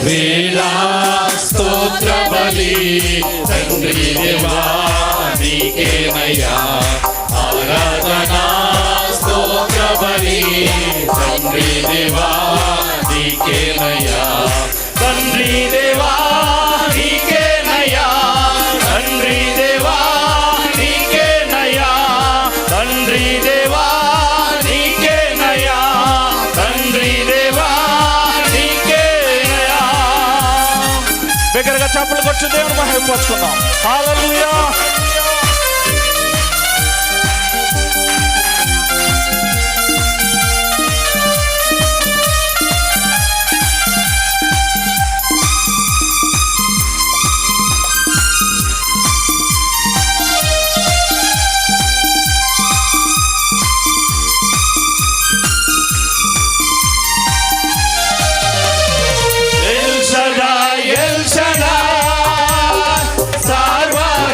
శుభవేళ స్తోత్ర బలి తండ్రి దేవా నీకేనయ్యా ఆరాధన స్తోత్ర బలి తండ్రి దేవా నీకేనయ్యా తండ్రి దేవా నీకేనయ్యా తండ్రి దేవా నీకేనయ్యా తండ్రి దేవా నీకేనయ్యా తండ్రి దేవా నీకేనయ్యా. బిగ్గరగా చప్పట్లు కొట్టి దేవుని మహిమపరచుకుందాం. హల్లెలూయా.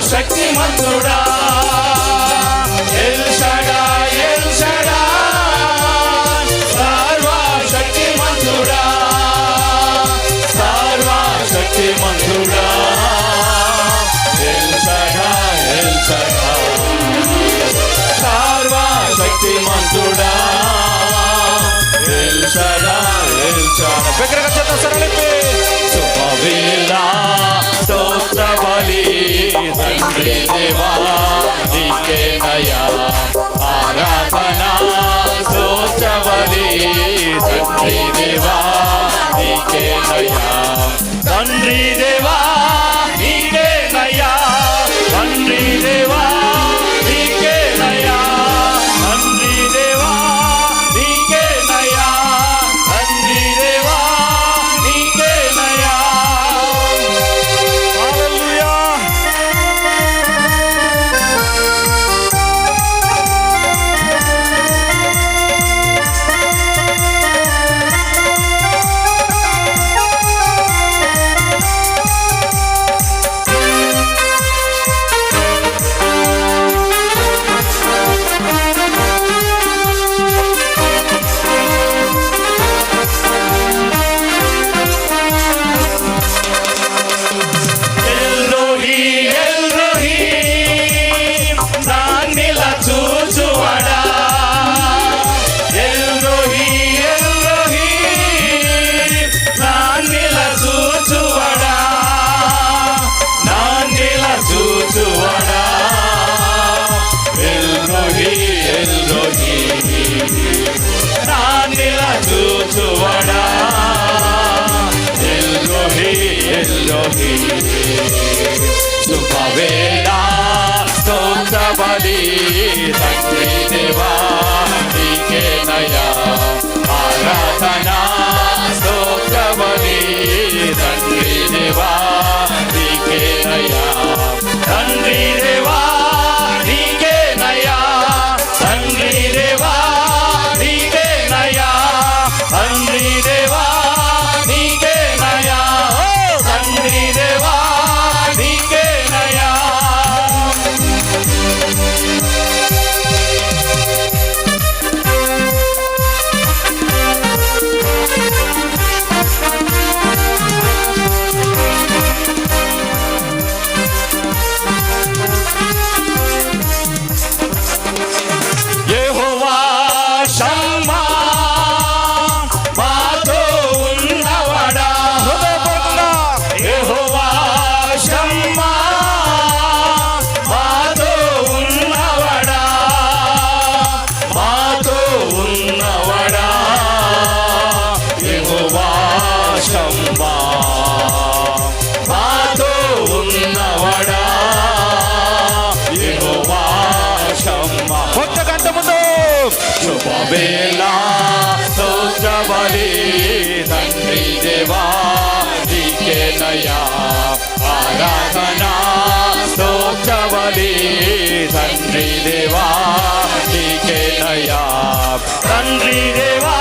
శక్తిమంతుడా ఎల్ షడాయ్ ఎల్ షడాయ్ సర్వశక్తిమంతుడా సర్వశక్తిమంతుడా ఎల్ షడాయ్ ఎల్ షడాయ్ సర్వశక్తిమంతుడా ఎల్ షడాయ్ ఎల్ షడాయ్. బిగ్గరగా చేద్దాం సరళిపి. శుభవేళ స్తోత్ర బలి తండ్రి దేవా నీకేనయ్యా ఆరాధన స్తోత్ర బలి తండ్రి దేవా నీకేనయ్యా తండ్రి దేవా నీకేనయ్యా తండ్రి దేవా నీకేనయ్యా తండ్రి దేవా నీకేనయ్యా తండ్రి దేవా నీకేనయ్యా. హల్లెలూయా. శుభవేళ స్తోత్ర బలి తండ్రి దేవా నీకేనయ్యా ఆరాధన స్తోత్ర బలి తండ్రి దేవా నీకేనయ్యా తండ్రి దేవా నీకేనయ్యా తండ్రి దేవా నీకేనయ్యా తండ్రి దేవా నీకేనయ్యా తండ్రి దేవా నీకేనయ్యా. యెహోవా షమ్మా మాతో ఉన్నవాడా యెహోవా షమ్మా మాతో ఉన్నవాడా మాతో ఉన్నవాడా యెహోవా షమ్మా మాతో ఉన్నవాడా యెహోవా షమ్మా. కొత్త గంట ముందు శుభవేళ స్తోత్ర బలి తండ్రి దేవా నీకేనయ్యా ఆరాధన స్తోత్ర బలి తండ్రి దేవా నీకేనయ్యా తండ్రి దేవా